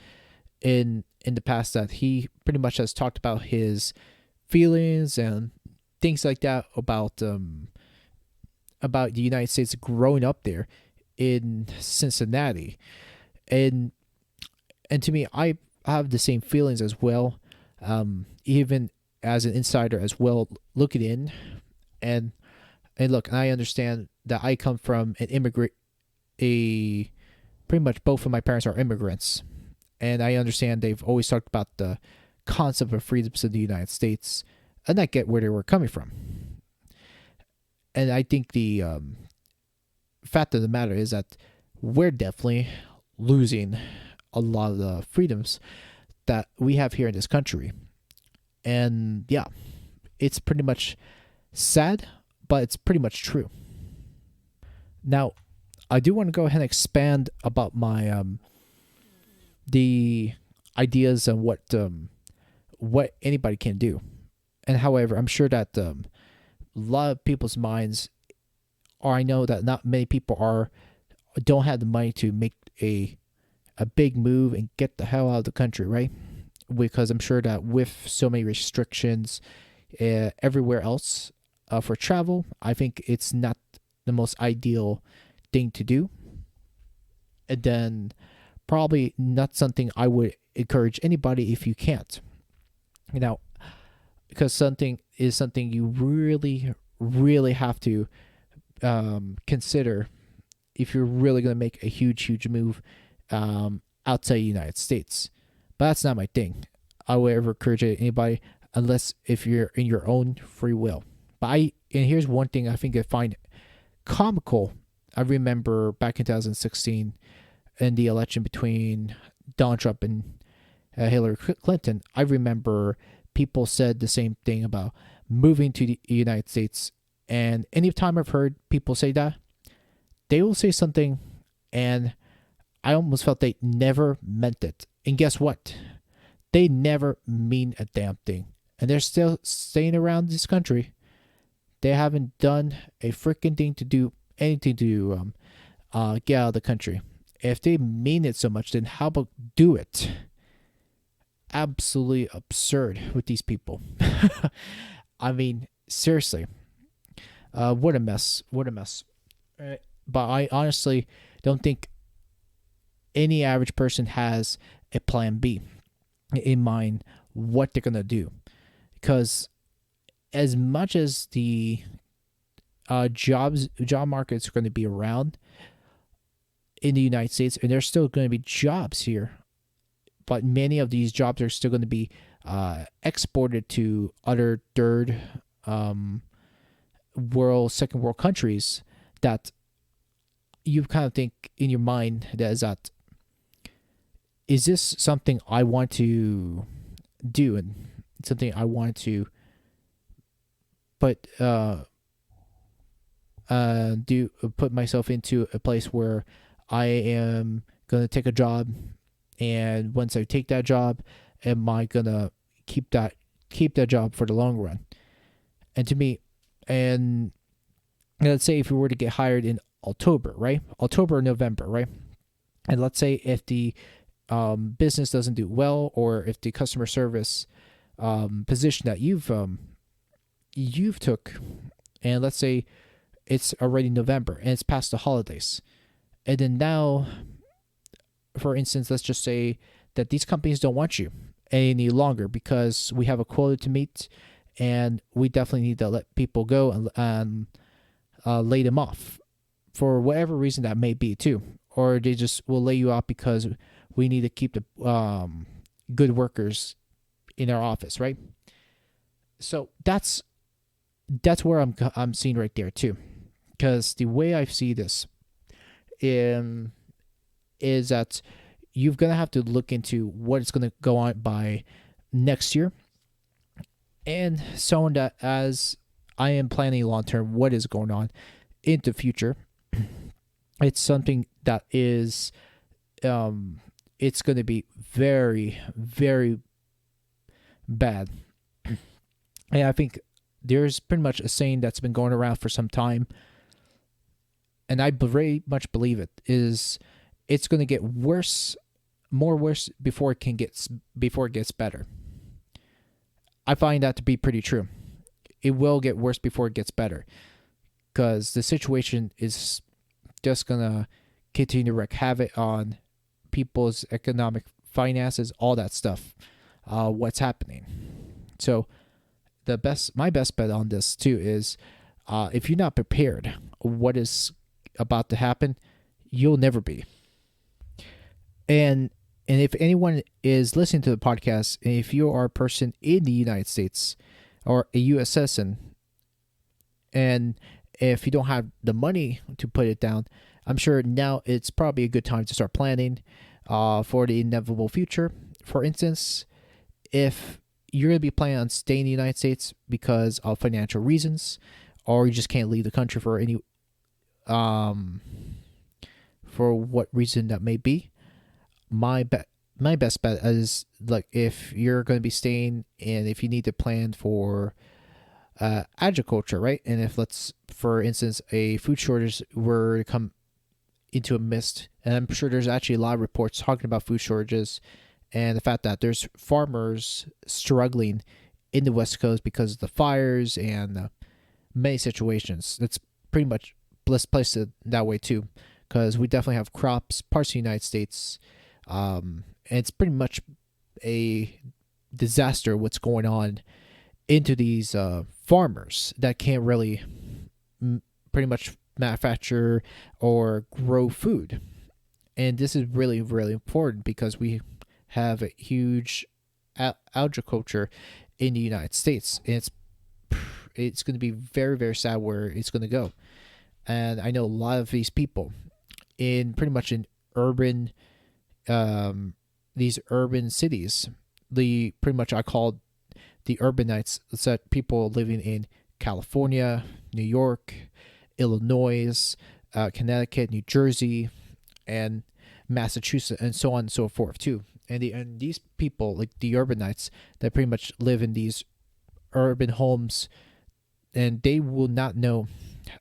S1: in the past that he pretty much has talked about his feelings and things like that about the United States growing up there in Cincinnati. And to me, I have the same feelings as well. even as an insider as well, looking in, and look, I understand that I come from an immigrant, a pretty much both of my parents are immigrants, and I understand they've always talked about the concept of freedoms in the United States, and I get where they were coming from. And I think the fact of the matter is that we're definitely losing a lot of the freedoms that we have here in this country. And yeah, it's pretty much sad, but it's pretty much true. Now, I do want to go ahead and expand about my the ideas on what anybody can do. And however, I'm sure that a lot of people's minds, or I know that not many people don't have the money to make a big move and get the hell out of the country, right? Because I'm sure that with so many restrictions everywhere else for travel, I think it's not the most ideal thing to do. And then probably not something I would encourage anybody if you can't. Now, because something is something you really, really have to consider if you're really going to make a huge move outside the United States. But that's not my thing. I would ever encourage anybody unless if you're in your own free will. And here's one thing I think I find comical. I remember back in 2016 in the election between Donald Trump and Hillary Clinton, I remember people said the same thing about moving to the United States. And anytime I've heard people say that, they will say something and I almost felt they never meant it. And guess what? They never mean a damn thing. And they're still staying around this country. They haven't done a freaking thing to do anything to get out of the country. If they mean it so much, then how about do it? Absolutely absurd with these people. I mean, seriously. What a mess. What a mess. But I honestly don't think any average person has a plan B in mind what they're going to do. Because as much as the job markets are going to be around in the United States, and there's still going to be jobs here, but many of these jobs are still going to be exported to other third world, second world countries, that you kind of think in your mind that is this something I want to do and something I want to put myself into a place where I am gonna take a job, and once I take that job, am I gonna keep that job for the long run? And to me, and let's say if we were to get hired in October, right? October or November, right? And let's say if the business doesn't do well, or if the customer service position that you've took, and let's say it's already November and it's past the holidays, and then now, for instance, let's just say that these companies don't want you any longer because we have a quota to meet, and we definitely need to let people go and lay them off for whatever reason that may be too, or they just will lay you off because we need to keep the good workers in our office, right? So that's where I'm seeing right there too, because the way I see this is that you're gonna have to look into what is gonna go on by next year, and so on, that as I am planning long term what is going on in the future. It's something that is it's going to be very, very bad. And I think there's pretty much a saying that's been going around for some time, and I very much believe it, is it's going to get worse, more worse before it gets better. I find that to be pretty true. It will get worse before it gets better, because the situation is just going to continue to wreak havoc on people's economic finances, all that stuff. what's happening. So my best bet on this too is, if you're not prepared, what is about to happen, you'll never be. And if anyone is listening to the podcast, and if you are a person in the United States or a U.S. citizen, and if you don't have the money to put it down, I'm sure now it's probably a good time to start planning for the inevitable future. For instance, if you're going to be planning on staying in the United States because of financial reasons, or you just can't leave the country for any for what reason that may be, my best bet is, like, if you're going to be staying and if you need to plan for agriculture, right? And if, let's for instance, a food shortage were to come into a mist, and I'm sure there's actually a lot of reports talking about food shortages and the fact that there's farmers struggling in the West Coast because of the fires and many situations. It's pretty much placed it that way too, because we definitely have crops parts of the United States, and it's pretty much a disaster what's going on into these farmers that can't really pretty much manufacture or grow food. And this is really, really important because we have a huge agriculture in the United States. And it's going to be very, very sad where it's going to go. And I know a lot of these people in pretty much in urban, these urban cities, the pretty much I call the urbanites, that people living in California, New York, Illinois, Connecticut, New Jersey, and Massachusetts, and so on and so forth too. And these people, like the urbanites, that pretty much live in these urban homes, and they will not know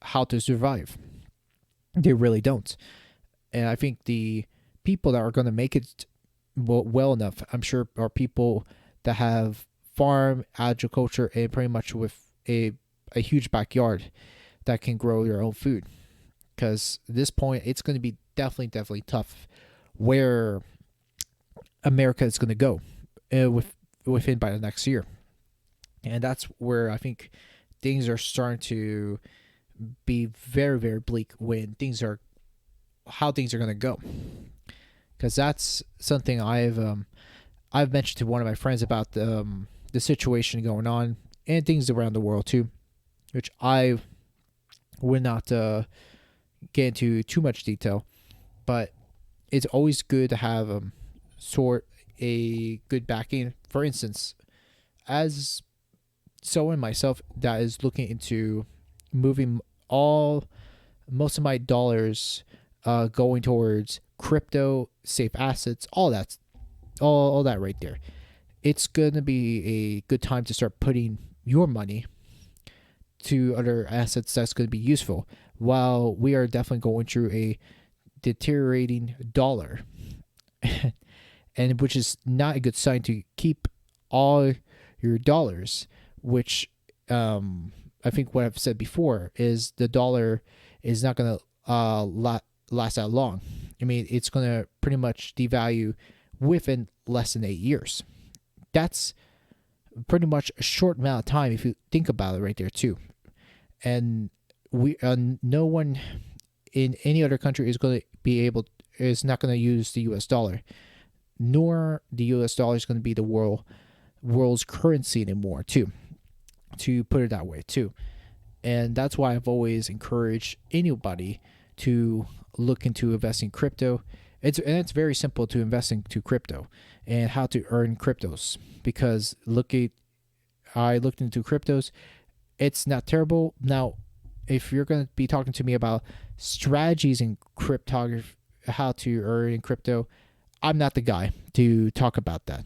S1: how to survive. They really don't. And I think the people that are going to make it well enough, I'm sure, are people that have farm agriculture and pretty much with a huge backyard that can grow your own food. Because at this point, it's going to be definitely tough where America is going to go within by the next year. And that's where I think things are starting to be very, very bleak when how things are going to go. Because that's something I've mentioned to one of my friends about the situation going on and things around the world too, which I would not get into too much detail, but it's always good to have a good backing. For instance, as someone myself that is looking into moving most of my dollars going towards crypto, safe assets, all that right there, it's going to be a good time to start putting your money to other assets that's going to be useful, while we are definitely going through a deteriorating dollar, and which is not a good sign to keep all your dollars, which I think what I've said before is the dollar is not going to last that long. I mean, it's going to pretty much devalue within less than 8 years. That's pretty much a short amount of time if you think about it right there too. And no one in any other country is not going to use the US dollar, nor the US dollar is going to be the world's currency anymore too, to put it that way too. And that's why I've always encouraged anybody to look into investing in crypto. It's very simple to invest into crypto and how to earn cryptos, because I looked into cryptos. It's not terrible. Now, if you're going to be talking to me about strategies in cryptography, how to earn in crypto, I'm not the guy to talk about that.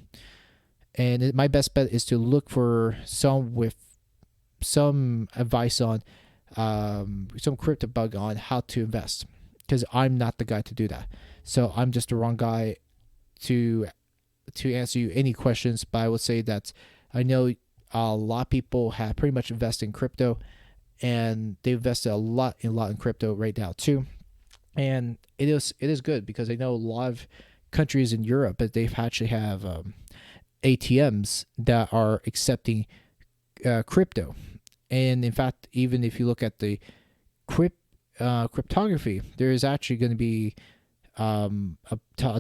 S1: And my best bet is to look for some advice on some crypto bug on how to invest, because I'm not the guy to do that. So I'm just the wrong guy to answer you any questions. But I would say that I know a lot of people have pretty much invested in crypto, and they invested a lot in crypto right now too. And it is good, because I know a lot of countries in Europe, but they've actually have ATMs that are accepting crypto. And in fact, even if you look at the cryptography, there is actually going to be a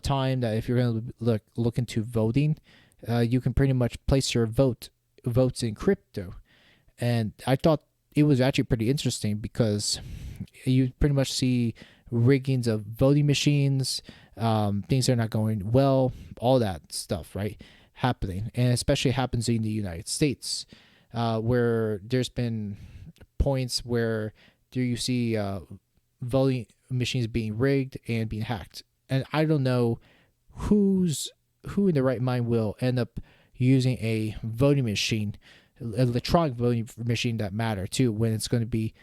S1: time that if you're going to look into voting, you can pretty much place your votes in crypto. And I thought it was actually pretty interesting because you pretty much see riggings of voting machines, things that are not going well, all that stuff, right, happening. And especially happens in the United States, where there's been points where there you see voting machines being rigged and being hacked. And I don't know who in the right mind will end up using a voting machine, electronic voting machine that matter too, when it's going to be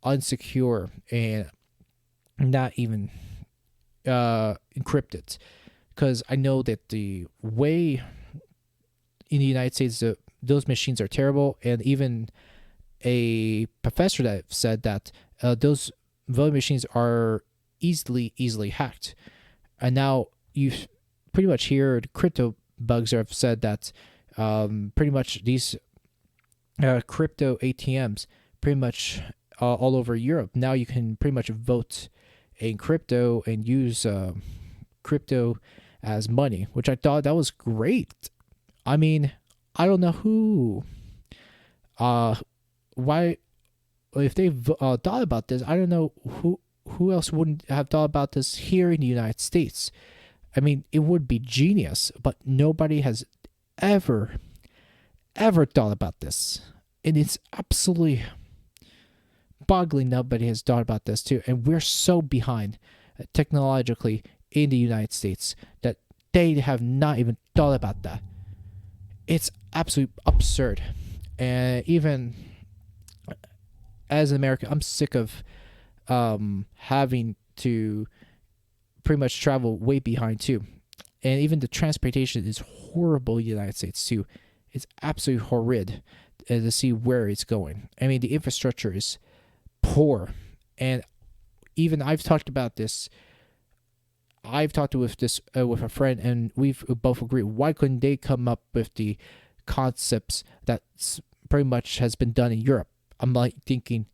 S1: unsecure and not even encrypted. Because I know that the way in the United States those machines are terrible, and even a professor that said that those voting machines are easily hacked. And now you pretty much hear the crypto bugs have said that pretty much these crypto ATMs pretty much all over Europe now you can pretty much vote in crypto and use crypto as money, which I thought that was great. I mean, I don't know why if they thought about this. I don't know who else wouldn't have thought about this here in the United States. I mean, it would be genius, but nobody has ever thought about this. And it's absolutely boggling nobody has thought about this too. And we're so behind technologically in the United States that they have not even thought about that. It's absolutely absurd. And even as an American, I'm sick of having to pretty much travel way behind too. And even the transportation is horrible in the United States too. It's absolutely horrid to see where it's going. I mean, the infrastructure is poor. And even I've talked about this. I've talked with a friend, and we've both agreed. Why couldn't they come up with the concepts that pretty much has been done in Europe? I'm like thinking,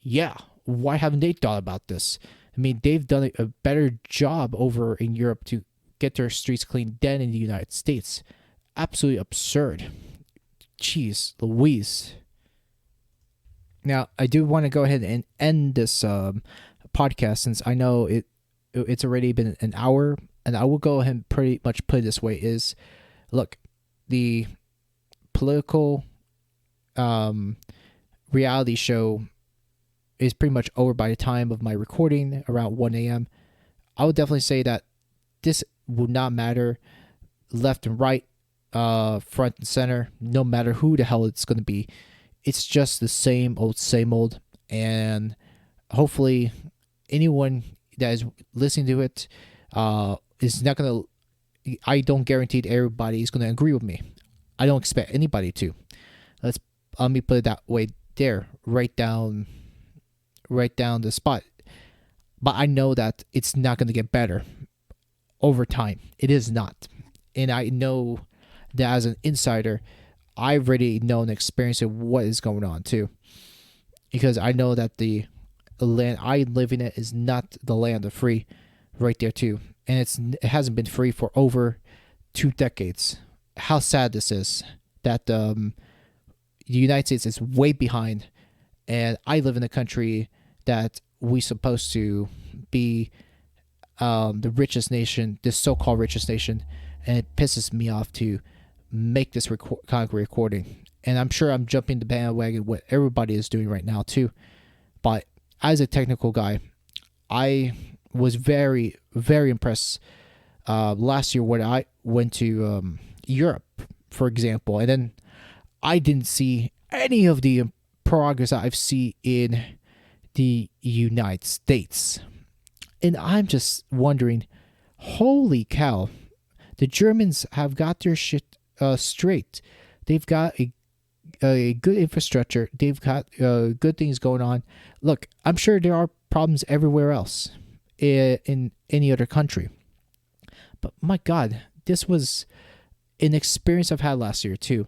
S1: yeah, why haven't they thought about this? I mean, they've done a better job over in Europe to get their streets clean than in the United States. Absolutely absurd. Jeez Louise. Now, I do want to go ahead and end this podcast since I know it's already been an hour, and I will go ahead and pretty much put it this way is, look, the political reality show is pretty much over by the time of my recording around 1 a.m. I would definitely say that this would not matter left and right, front and center, no matter who the hell it's going to be. It's just the same old, and hopefully anyone that is listening to it is not going to, I don't guarantee that everybody is going to agree with me. I don't expect anybody to. Let me put it that way there, right down the spot. But I know that it's not going to get better over time. It is not. And I know that as an insider, I've already known and experienced what is going on too. Because I know that the land I live in it is not the land of free right there too. And it hasn't been free for over 2 decades. How sad this is that the United States is way behind, and I live in a country that we supposed to be the richest nation, this so-called richest nation, and it pisses me off to make this recording. And I'm sure I'm jumping the bandwagon what everybody is doing right now too. But as a technical guy, I was very, very impressed last year when I went to Europe, for example, and then I didn't see any of the progress I've seen in the United States. And I'm just wondering, holy cow, the Germans have got their shit straight. They've got a good infrastructure. They've got good things going on. Look, I'm sure there are problems everywhere else in any other country. But my God, this was an experience I've had last year too.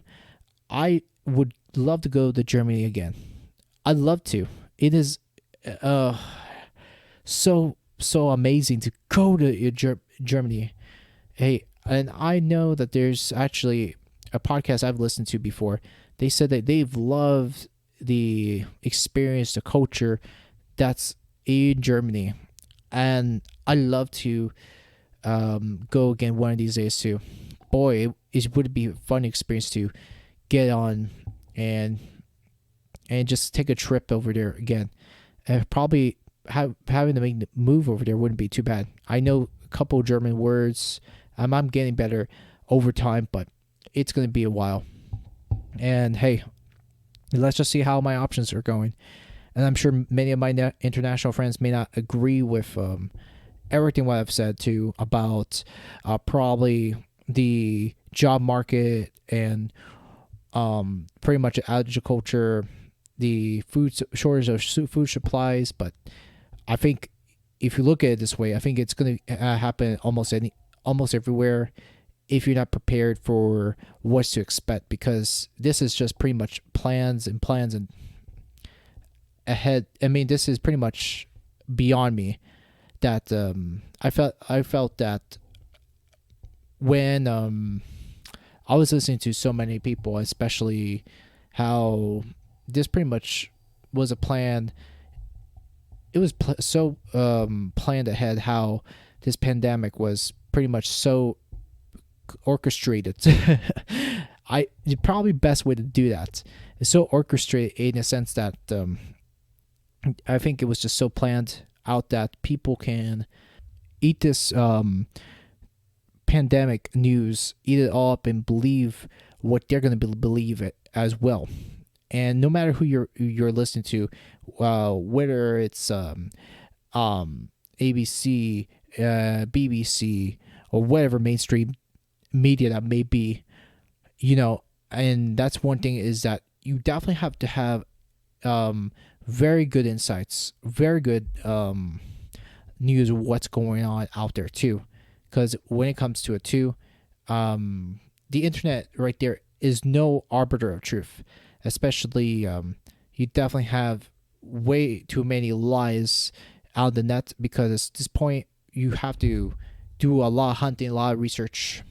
S1: I would love to go to Germany again. I'd love to. It is uh so amazing to go to Germany. Hey, and I know that there's actually a podcast I've listened to before. They said that they've loved the experience, the culture that's in Germany, and I love to go again one of these days too. Boy, it would be a fun experience to get on and just take a trip over there again. And probably having to make the move over there wouldn't be too bad. I know a couple German words. I'm getting better over time, but it's going to be a while. And hey, let's just see how my options are going. And I'm sure many of my international friends may not agree with everything what I've said too about probably the job market and pretty much agriculture, the shortage of food supplies. But I think if you look at it this way, I think it's going to happen almost everywhere if you're not prepared for what to expect, because this is just pretty much plans and ahead. I mean, this is pretty much beyond me. That I felt that when I was listening to so many people, especially how this pretty much was a plan. It was so planned ahead, how this pandemic was pretty much so orchestrated. The probably best way to do that is so orchestrated in a sense that I think it was just so planned out that people can eat this pandemic news, eat it all up, and believe what they're going to believe it as well. And no matter who you're listening to, whether it's ABC, BBC, or whatever mainstream media that may be, and that's one thing, is that you definitely have to have very good insights, very good news of what's going on out there too. Because when it comes to it too, the internet right there is no arbiter of truth. Especially, you definitely have way too many lies out of the net, because at this point you have to do a lot of hunting, a lot of research,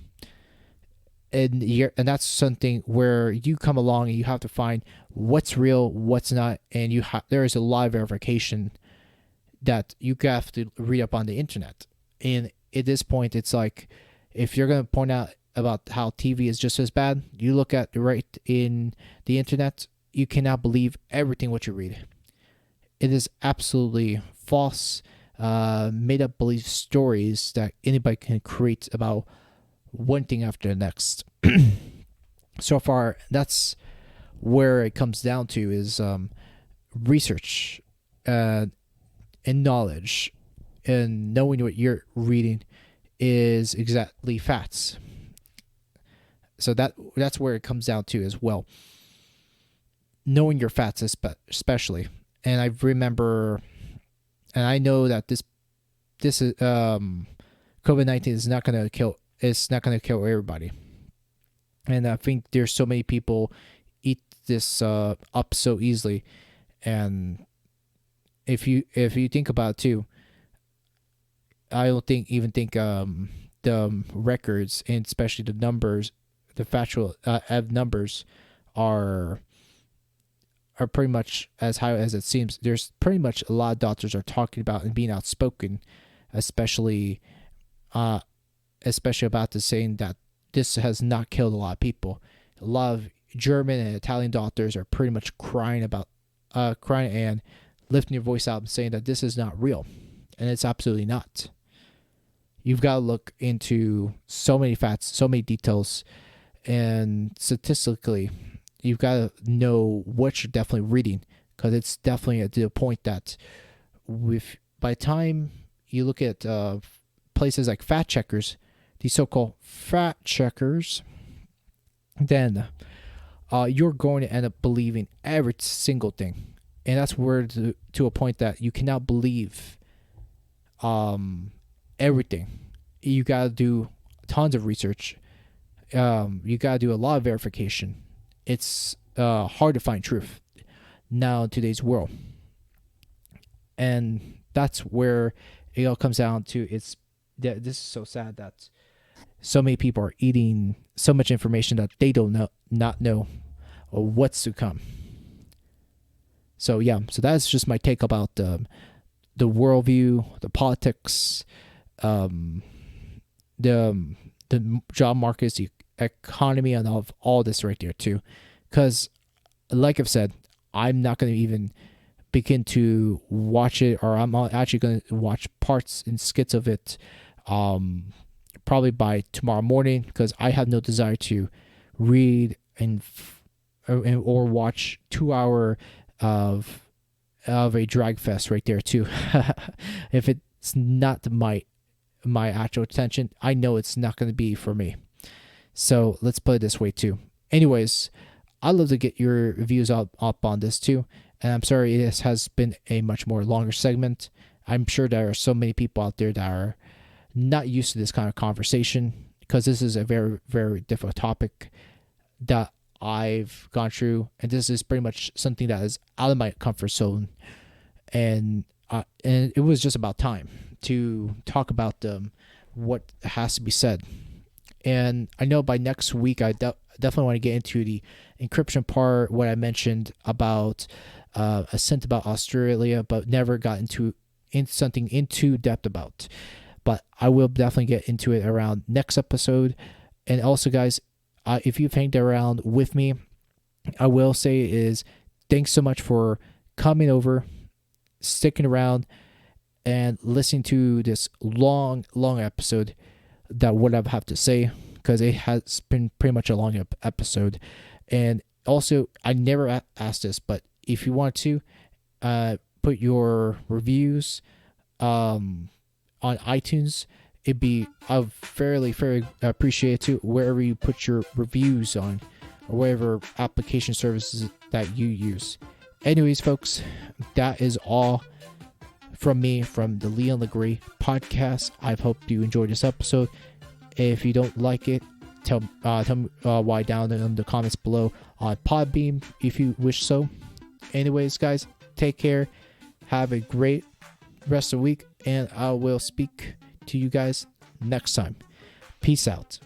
S1: and that's something where you come along and you have to find what's real, what's not, and there is a lot of verification that you have to read up on the internet. And at this point, it's like, if you're going to point out about how TV is just as bad, you look at right in the internet, you cannot believe everything what you read. It is absolutely false, made up belief stories that anybody can create about one thing after the next. So far, that's where it comes down to, is research and knowledge, and knowing what you're reading is exactly facts. So that's where it comes down to as well. Knowing your facts, especially. And I remember, and I know that this is COVID-19 is not gonna kill. It's not gonna kill everybody. And I think there's so many people eat this up so easily. And if you think about it too, I don't think the records, and especially the numbers, the factual numbers are pretty much as high as it seems. There's pretty much a lot of doctors are talking about and being outspoken, especially about the saying that this has not killed a lot of people. A lot of German and Italian doctors are pretty much crying and lifting your voice out and saying that this is not real, and it's absolutely not. You've got to look into so many facts, so many details, and statistically, you've got to know what you're definitely reading, because it's definitely to the point that by the time you look at places like fact checkers, these so-called fact checkers, then you're going to end up believing every single thing. And that's where to a point that you cannot believe everything. You got to do tons of research. you gotta do a lot of verification. It's hard to find truth now in today's world, and that's where it all comes down to. This is so sad that so many people are eating so much information that they don't not know what's to come. So yeah, so that's just my take about the worldview, the politics, the job markets, the economy, and all this right there too. Because, like I've said, I'm not going to even begin to watch it, or I'm actually going to watch parts and skits of it, probably by tomorrow morning, because I have no desire to read or watch 2 hour of a drag fest right there too. If it's not my actual attention, I know it's not going to be for me. So let's put it this way too. Anyways, I'd love to get your views up on this too. And I'm sorry this has been a much more longer segment. I'm sure there are so many people out there that are not used to this kind of conversation, because this is a very, very difficult topic that I've gone through, and this is pretty much something that is out of my comfort zone, and it was just about time to talk about what has to be said. And I know by next week I definitely want to get into the encryption part, what I mentioned about a sent about Australia, but never got into something into depth about. But I will definitely get into it around next episode. And also, guys, if you've hanged around with me, I will say is thanks so much for coming over, sticking around, and listening to this long episode that what I have to say, because it has been pretty much a long episode. And also, I never asked this, but if you want to put your reviews on iTunes, it'd be fairly appreciated wherever you put your reviews on, or whatever application services that you use. Anyways, folks, that is all from me from the Leon Legree podcast. I hope you enjoyed this episode. If you don't like it, tell me why down in the comments below on Podbeam if you wish so. Anyways, guys, take care. Have a great rest of the week, and I will speak to you guys next time. Peace out.